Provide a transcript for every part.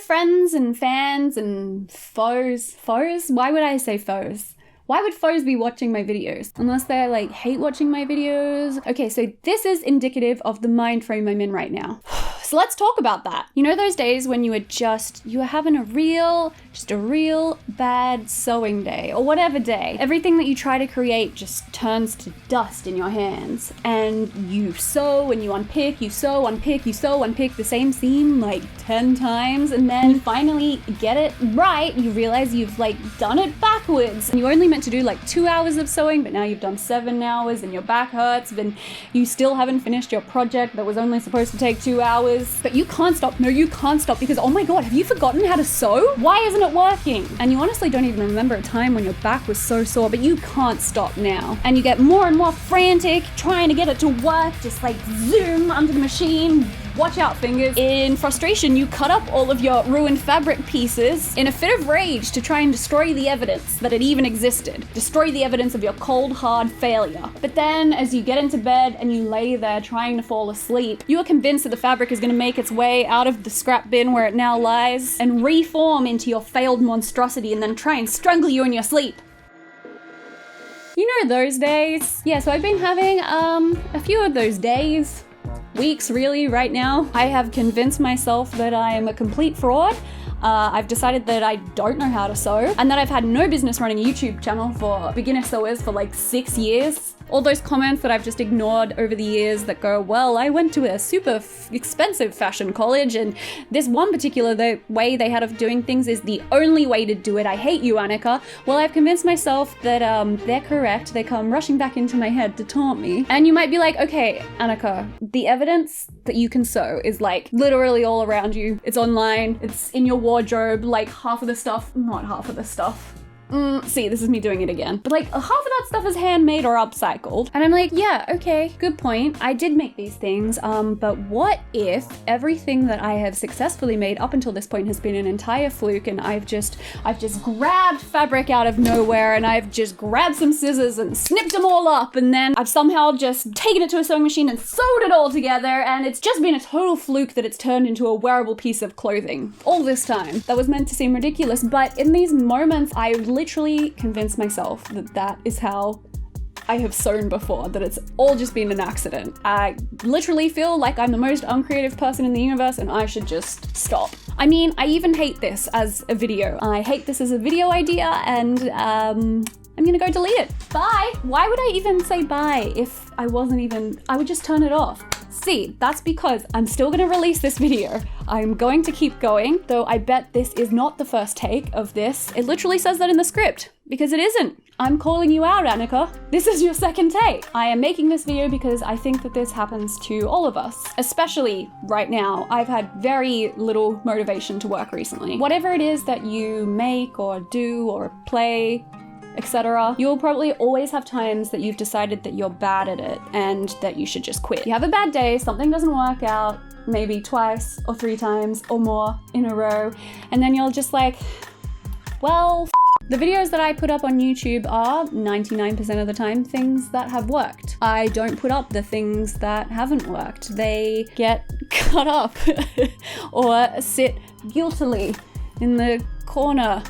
friends and fans and foes. Foes? Why would I say foes? Why would foes be watching my videos? Unless they like hate watching my videos. Okay, so this is indicative of the mind frame I'm in right now. So let's talk about that. You know those days when you were having a real bad sewing day or whatever day. Everything that you try to create just turns to dust in your hands and you sew and you unpick, you sew, unpick, you sew, unpick the same seam like 10 times and then you finally get it right. You realize you've like done it backwards and you only meant to do like 2 hours of sewing, but now you've done 7 hours and your back hurts, but you still haven't finished your project that was only supposed to take 2 hours. But you can't stop. No, you can't stop because, oh my God, have you forgotten how to sew? Why isn't it working? And you honestly don't even remember a time when your back was so sore, but you can't stop now. And you get more and more frantic trying to get it to work, just like zoom under the machine. Watch out, fingers. In frustration, you cut up all of your ruined fabric pieces in a fit of rage to try and destroy the evidence that it even existed. Destroy the evidence of your cold, hard failure. But then, as you get into bed and you lay there trying to fall asleep, you are convinced that the fabric is going to make its way out of the scrap bin where it now lies and reform into your failed monstrosity and then try and strangle you in your sleep. You know those days? Yeah, so I've been having a few of those days. Weeks really right now. I have convinced myself that I am a complete fraud. I've decided that I don't know how to sew and that I've had no business running a YouTube channel for beginner sewers for like 6 years. All those comments that I've just ignored over the years that go, well, I went to a super expensive fashion college and this one particular way they had of doing things is the only way to do it. I hate you, Annika. Well, I've convinced myself that they're correct. They come rushing back into my head to taunt me. And you might be like, okay, Annika, the evidence that you can sew is like literally all around you. It's online. It's in your wardrobe. Like half of the stuff, not half of the stuff. See, this is me doing it again. But like half of that stuff is handmade or upcycled. And I'm like, yeah, okay, good point. I did make these things, but what if everything that I have successfully made up until this point has been an entire fluke and I've just grabbed fabric out of nowhere and I've just grabbed some scissors and snipped them all up and then I've somehow just taken it to a sewing machine and sewed it all together and it's just been a total fluke that it's turned into a wearable piece of clothing. All this time. That was meant to seem ridiculous, but in these moments I literally convinced myself that that is how I have sewn before, that it's all just been an accident. I literally feel like I'm the most uncreative person in the universe and I should just stop. I mean, I even hate this as a video. I hate this as a video idea and I'm gonna go delete it. Bye. Why would I even say bye if I would just turn it off. See, that's because I'm still gonna release this video. I'm going to keep going, though I bet this is not the first take of this. It literally says that in the script, because it isn't. I'm calling you out, Annika. This is your second take. I am making this video because I think that this happens to all of us, especially right now. I've had very little motivation to work recently. Whatever it is that you make or do or play, etc. You'll probably always have times that you've decided that you're bad at it and that you should just quit. You have a bad day, something doesn't work out, maybe twice or 3 times or more in a row, and then you're just like, well, the videos that I put up on YouTube are 99% of the time things that have worked. I don't put up the things that haven't worked. They get cut up or sit guiltily in the corner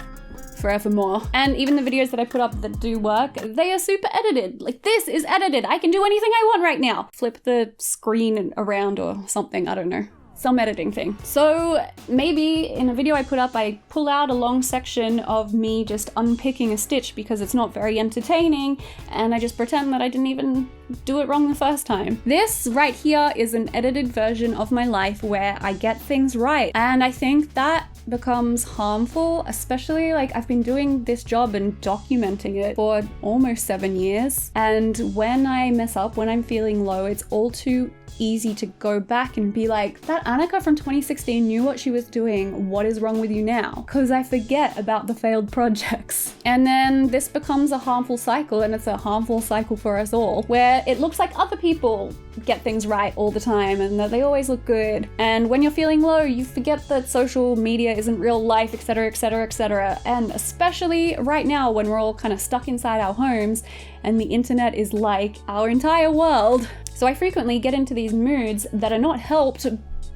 forevermore. And even the videos that I put up that do work, they are super edited. Like, this is edited. I can do anything I want right now. Flip the screen around or something, I don't know. Some editing thing. So maybe in a video I put up, I pull out a long section of me just unpicking a stitch because it's not very entertaining, and I just pretend that I didn't even do it wrong the first time. This right here is an edited version of my life where I get things right, and I think that becomes harmful, especially like I've been doing this job and documenting it for almost 7 years, and when I mess up, when I'm feeling low, it's all too easy to go back and be like, that Annika from 2016 knew what she was doing, what is wrong with you now? Because I forget about the failed projects. And then this becomes a harmful cycle, and it's a harmful cycle for us all, where it looks like other people get things right all the time and that they always look good. And when you're feeling low, you forget that social media isn't real life, etc, etc, etc. And especially right now when we're all kind of stuck inside our homes and the internet is like our entire world. So I frequently get into these moods that are not helped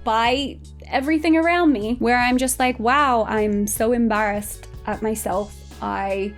by everything around me, where I'm just like, wow, I'm so embarrassed at myself. I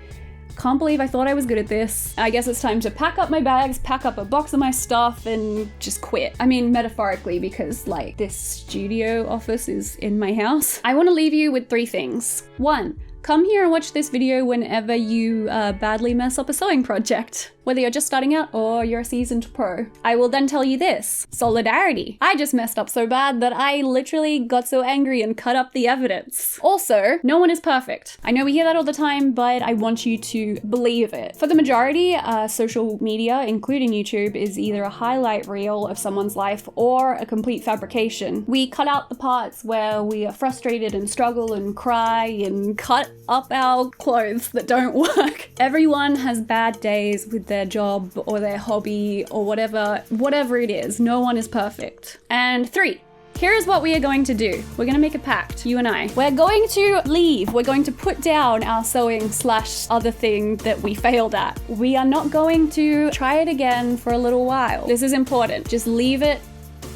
can't believe I thought I was good at this. I guess it's time to pack up my bags, pack up a box of my stuff, and just quit. I mean, metaphorically, because like this studio office is in my house. I want to leave you with 3 things. 1, come here and watch this video whenever you badly mess up a sewing project, whether you're just starting out or you're a seasoned pro. I will then tell you this: solidarity. I just messed up so bad that I literally got so angry and cut up the evidence. Also, no one is perfect. I know we hear that all the time, but I want you to believe it. For the majority, social media, including YouTube, is either a highlight reel of someone's life or a complete fabrication. We cut out the parts where we are frustrated and struggle and cry and cut up our clothes that don't work. Everyone has bad days with their job or their hobby or whatever it is. No one is perfect. And 3, here's what we are going to do. We're going to make a pact, you and I. We're going to leave. We're going to put down our sewing / other thing that we failed at. We are not going to try it again for a little while. This is important. Just leave it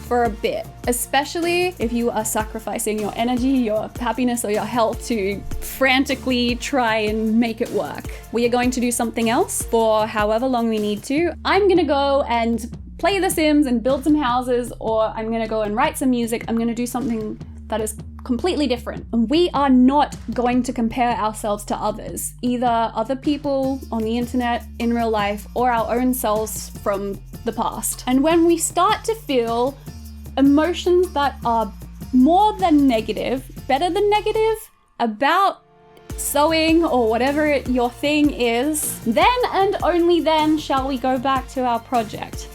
for a bit, especially if you are sacrificing your energy, your happiness, or your health to frantically try and make it work. We are going to do something else for however long we need to. I'm gonna go and play The Sims and build some houses, or I'm gonna go and write some music. I'm gonna do something that is completely different. And we are not going to compare ourselves to others, either other people on the internet, in real life, or our own selves from the past. And when we start to feel emotions that are more than negative, better than negative, about sewing or whatever your thing is, then and only then shall we go back to our project.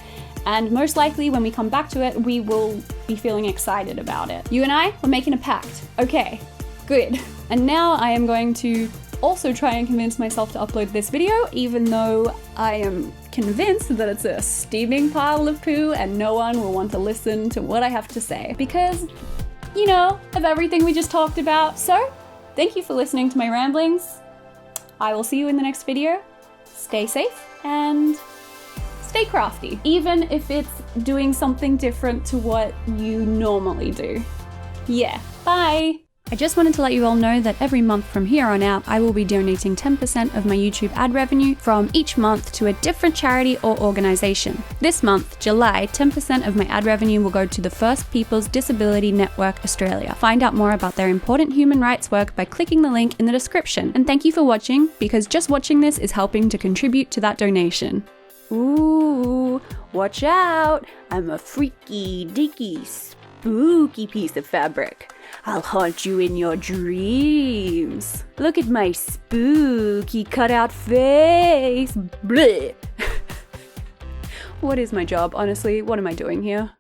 And most likely when we come back to it, we will be feeling excited about it. You and I, we're making a pact. Okay, good. And now I am going to also try and convince myself to upload this video, even though I am convinced that it's a steaming pile of poo and no one will want to listen to what I have to say because, you know, of everything we just talked about. So, thank you for listening to my ramblings. I will see you in the next video. Stay safe and stay crafty, even if it's doing something different to what you normally do. Yeah, bye! I just wanted to let you all know that every month from here on out, I will be donating 10% of my YouTube ad revenue from each month to a different charity or organization. This month, July, 10% of my ad revenue will go to the First Peoples Disability Network Australia. Find out more about their important human rights work by clicking the link in the description. And thank you for watching, because just watching this is helping to contribute to that donation. Ooh, watch out! I'm a freaky, deaky, spooky piece of fabric. I'll haunt you in your dreams. Look at my spooky cutout face. Bleh. What is my job, honestly? What am I doing here?